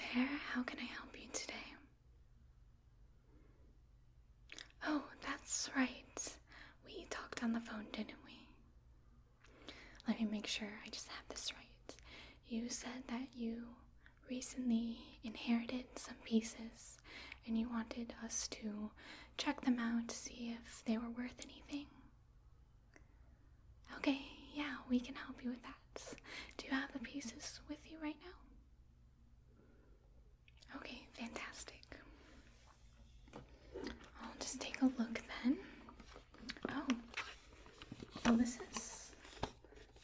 there. How can I help you today? Oh, that's right. We talked on the phone, didn't we? Let me make sure I just have this right. You said that you recently inherited some pieces and you wanted us to check them out to see if they were worth anything. Okay, yeah, we can help you with that. Do you have the pieces with you right now? Okay, fantastic. I'll just take a look then. Oh, well, this is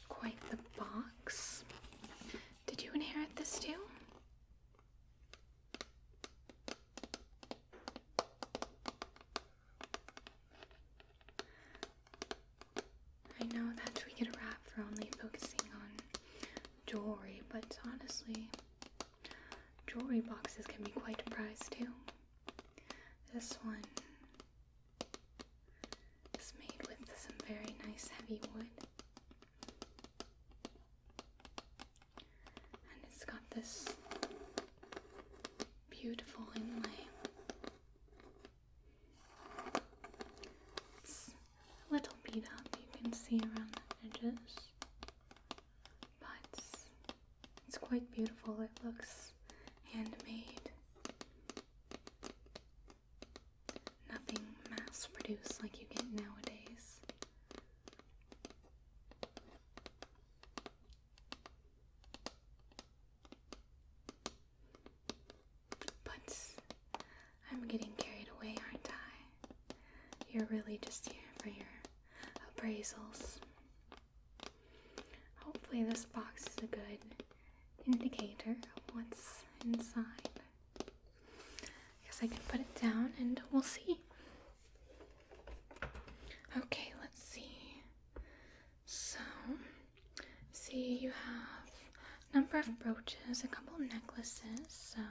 quite the box. Did you inherit this too? I know that we get a rap for only focusing on jewelry, but honestly, jewelry boxes can be quite a prize too. This one is made with some very nice heavy wood. And it's got this beautiful inlay. It's a little beat up, you can see around the edges. But it's quite beautiful, it looks handmade. Nothing mass produced like you get nowadays. But I'm getting carried away, aren't I? You're really just here for your appraisals. Hopefully this box is a good indicator of what's inside. Guess I can put it down and we'll see. Okay, let's see. So, see, you have a number of brooches, a couple of necklaces. So,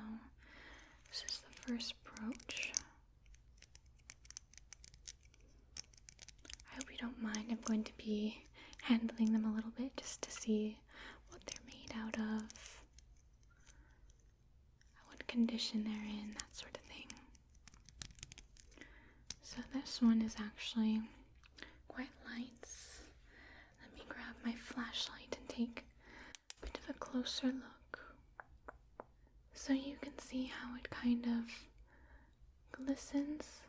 this is the first brooch. I hope you don't mind. I'm going to be handling them a little bit just to see what they're made out of, what condition they're in, that sort of thing. So this one is actually quite light. Let me grab my flashlight and take a bit of a closer look so you can see how it kind of glistens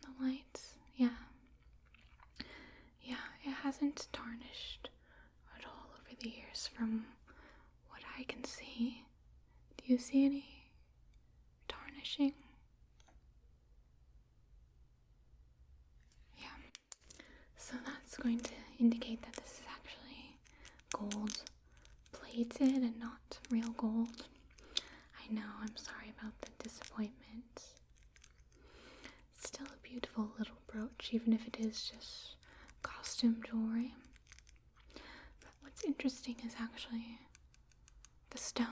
in the lights. Yeah, it hasn't tarnished at all over the years from what I can see. Do you see any tarnishing? Yeah. So that's going to indicate that this is actually gold plated and not real gold. I know, I'm sorry about the disappointment. It's still a beautiful little brooch, even if it is just costume jewelry. But what's interesting is actually the stone.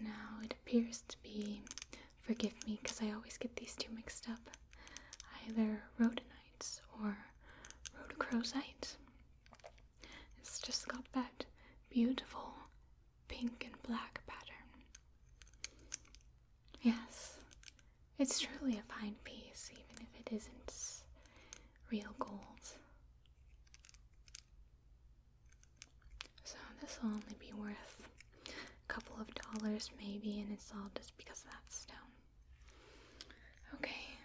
Now it appears to be, forgive me because I always get these two mixed up, either rhodonite or rhodochrosite. It's just got that beautiful pink and black pattern. Yes, it's truly a fine piece, even if it isn't real gold. So this will only be worth a couple of dollars maybe, and it's all just because of that stone. Okay.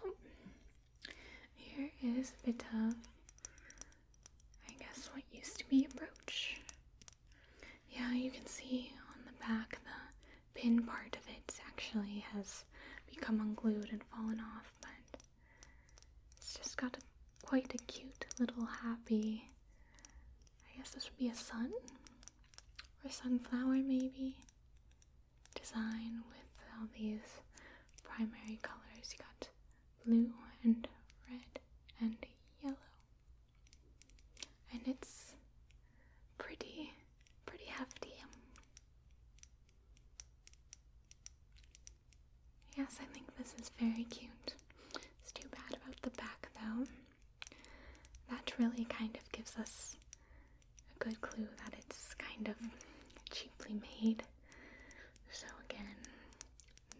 Oh, here is a bit of, I guess, what used to be a brooch. Yeah, you can see on the back the pin part of it actually has become unglued and fallen off, but it's just got quite a cute little happy, I guess this would be a sun or sunflower maybe, design with all these primary colors. You got blue and red and yellow, and it's pretty hefty. Yes, I think this is very cute. It's too bad about the back though. That really kind of gives us a good clue that it's kind kind of cheaply made. So again,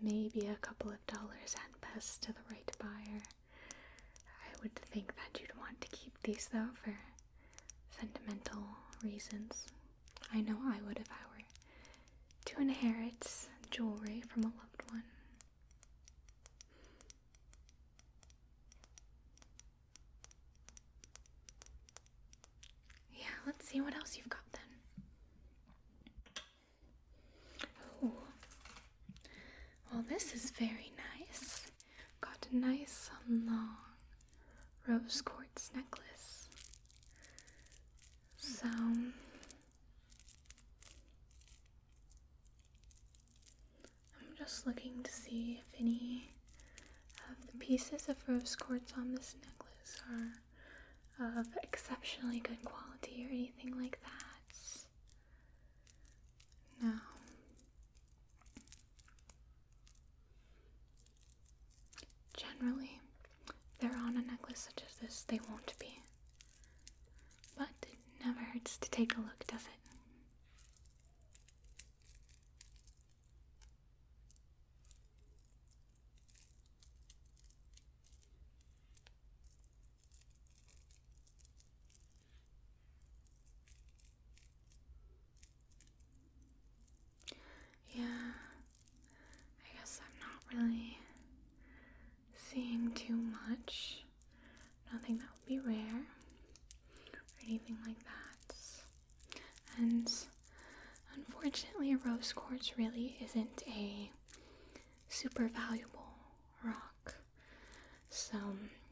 maybe a couple of dollars at best to the right buyer. I would think that you'd want to keep these though for sentimental reasons. I know I would if I were to inherit jewelry from a loved one. Yeah, let's see what else you've got then. Oh, well, this is very nice. Got a nice long rose quartz necklace. So, I'm just looking to see if any of the pieces of rose quartz on this necklace are of exceptionally good quality or anything like that. No. Generally, if they're on a necklace such as this, they won't be. But it never hurts to take a look, does it? Yeah, I guess I'm not really seeing too much. Nothing that would be rare or anything like that. And unfortunately, rose quartz really isn't a super valuable rock. So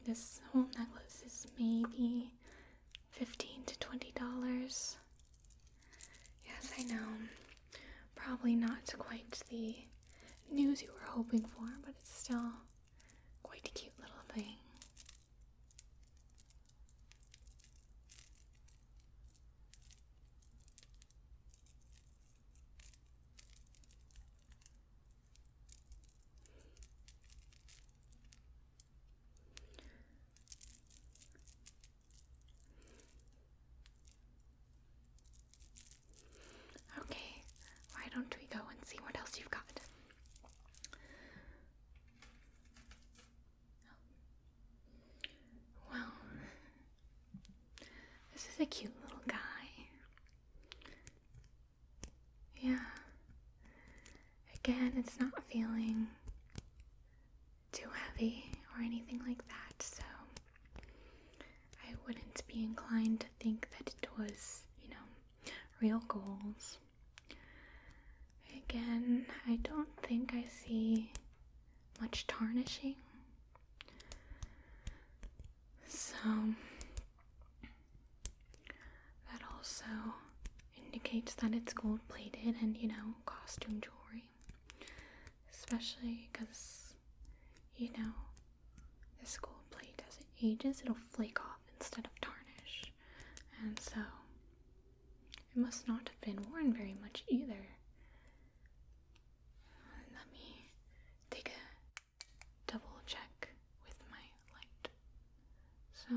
this whole necklace is maybe $15 to $20. Yes, I know. Probably not quite the news you were hoping for, but it's still quite a cute little thing. Okay, why don't we go and see what else you've got? Well, this is a cute little guy. Yeah. Again, it's not feeling too heavy or anything like that, so I wouldn't be inclined to think that it was, real gold. Again, I don't think I see much tarnishing. So, that also indicates that it's gold plated and, costume jewelry. Especially because, this gold plate, as it ages, it'll flake off instead of tarnish. And so, it must not have been worn very much either. Let me take a double check with my light. So,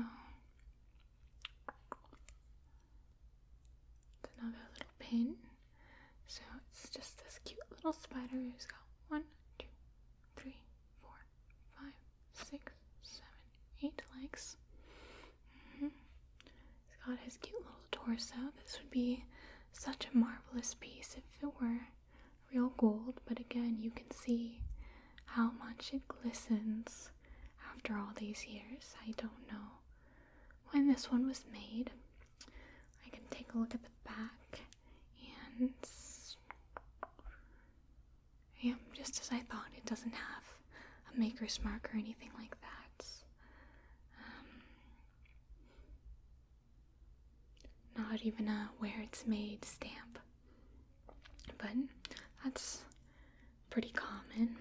it's another little pin. So it's just this cute little spider who's got 1, 2, 3, 4, 5, 6, 7, 8 legs. He's got his cute little torso. This would be such a marvelous piece if it were real gold, but again, you can see how much it glistens after all these years. I don't know when this one was made. I can take a look at the back, and yeah, just as I thought, it doesn't have a maker's mark or anything like that. Not even a where it's made stamp. But that's pretty common.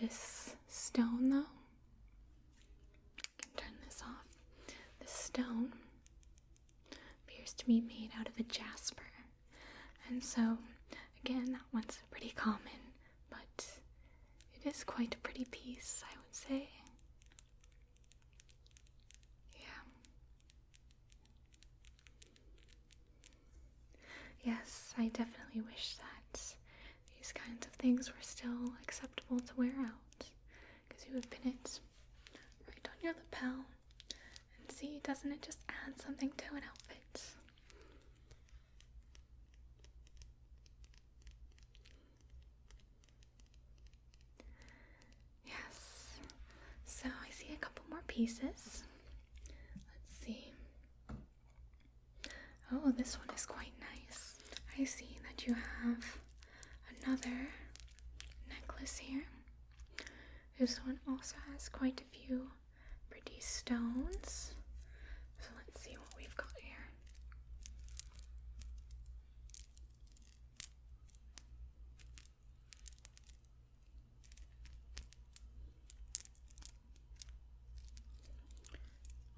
This stone, though, I can turn this off. This stone appears to be made out of a jasper. And so, again, that one's pretty common, but it is quite a pretty piece, I would say. Yeah, Yes, I definitely wish that these kinds of things were still acceptable to wear out, because you would pin it right on your lapel, and see, doesn't it just add something to an outfit? Yes, so I see a couple more pieces. Let's see. Oh, this one is quite nice. I see that you have another necklace here. This one also has quite a few pretty stones. So let's see what we've got here.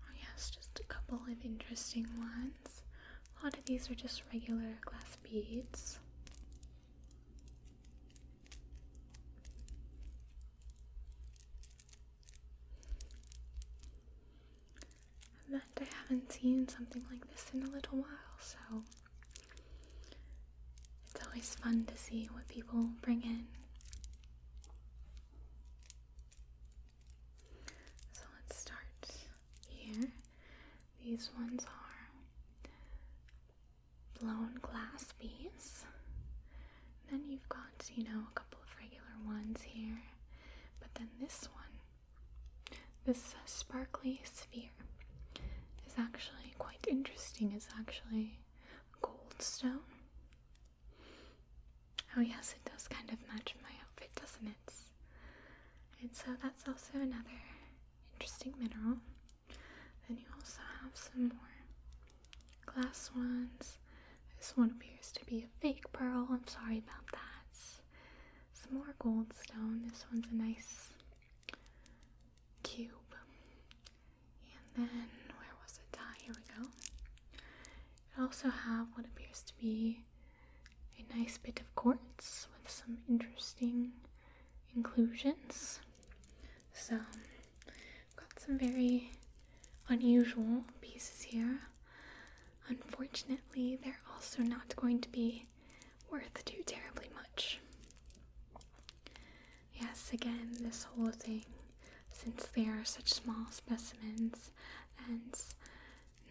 Oh yes, just a couple of interesting ones. A lot of these are just regular glass beads. But I haven't seen something like this in a little while, so it's always fun to see what people bring in. So let's start here. These ones are blown glass beads. Then you've got, a couple of regular ones here. But then this one, this sparkly sphere, is actually quite interesting. It's actually a gold stone. Oh yes, it does kind of match my outfit, doesn't it? And so that's also another interesting mineral. Then you also have some more glass ones. This one appears to be a fake pearl. I'm sorry about that. Some more gold stone. This one's a nice cube. And then, where was it? Here we go. You also have what appears to be a nice bit of quartz with some interesting inclusions. So, I've got some very unusual pieces here. Unfortunately, they're also not going to be worth too terribly much. Yes, again, this whole thing, since they are such small specimens and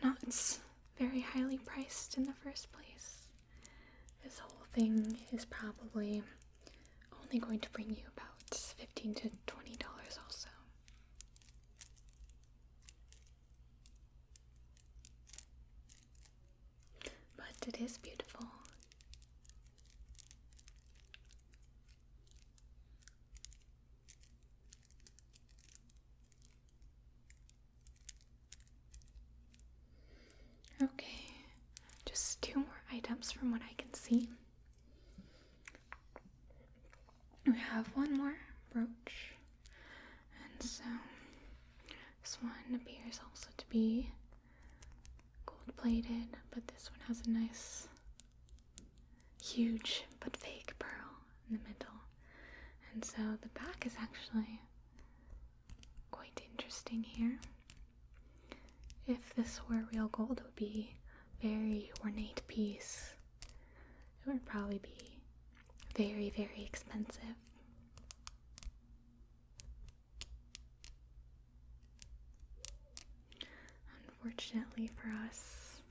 not very highly priced in the first place, this whole thing is probably only going to bring you about $15 to $20 also. But it is beautiful. Okay, just two more items from what I can see. We have one more brooch, and so this one appears also to be gold plated, but this one has a nice huge but fake pearl in the middle, and so the back is actually quite interesting here. If this were real gold, it would be a very ornate piece. It would probably be very, very expensive. Unfortunately for us,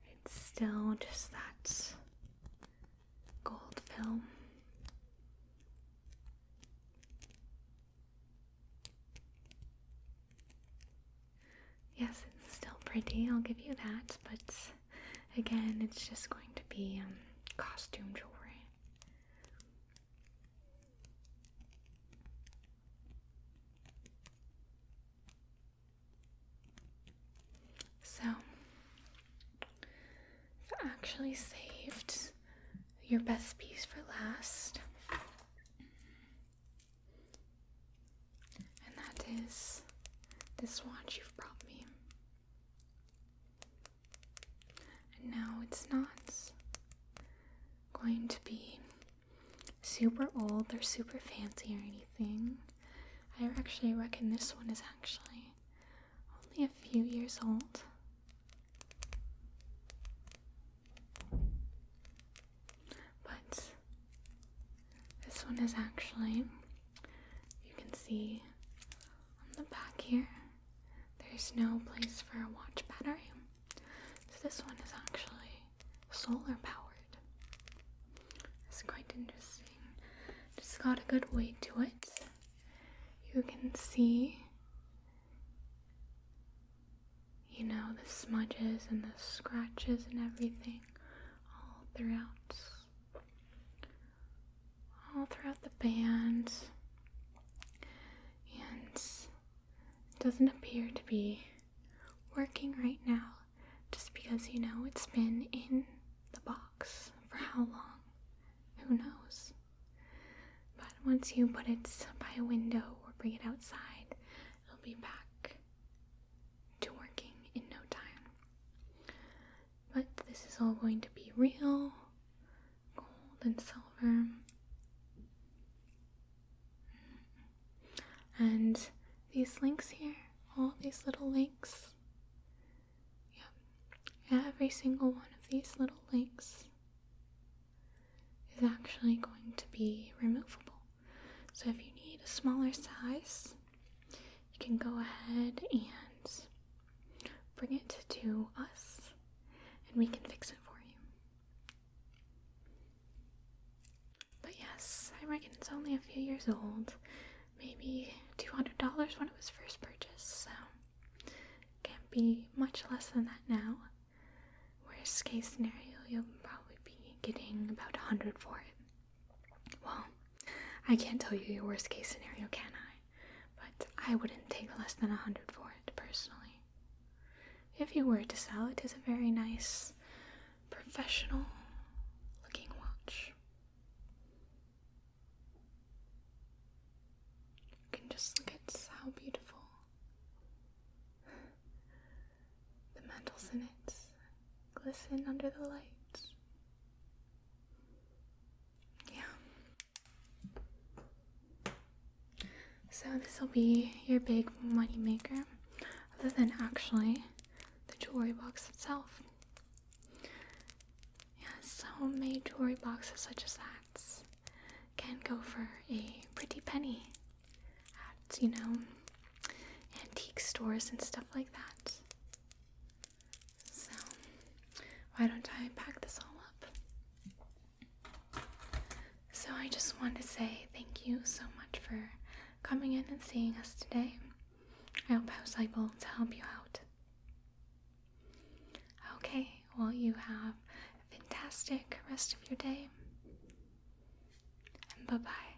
it's still just that gold film. Yes, it's still pretty, I'll give you that, but again, it's just going to be costume jewelry. So, I've actually saved your best piece for last, and that is this watch you've brought me. And now it's not going to be super old or super fancy or anything. I actually reckon this one is actually only a few years old. one is actually, you can see on the back here, there's no place for a watch battery. So this one is actually solar powered. It's quite interesting. It's got a good weight to it. You can see, you know, the smudges and the scratches and everything all throughout the band. And it doesn't appear to be working right now, just because, you know, it's been in the box for how long? Who knows? But once you put it by a window or bring it outside, it'll be back to working in no time. But this is all going to be real gold and silver. And these links here, all these little links, every single one of these little links is actually going to be removable. So if you need a smaller size, you can go ahead and bring it to us and we can fix it for you. But yes, I reckon it's only a few years old, maybe $200 when it was first purchased, so can't be much less than that now. Worst case scenario, you'll probably be getting about $100 for it. Well, I can't tell you your worst case scenario, can I? But I wouldn't take less than $100 for it, personally. If you were to sell it, it's a very nice, professional looking watch. You can just look at how beautiful the metals in it glisten under the light. Yeah. So this will be your big money maker, other than actually the jewelry box itself. Yes, homemade jewelry boxes such as that can go for a pretty penny at, you know, antique stores and stuff like that. So why don't I pack this all up? So I just want to say thank you so much for coming in and seeing us today. I hope I was able to help you out. Okay, well, you have a fantastic rest of your day, and bye-bye.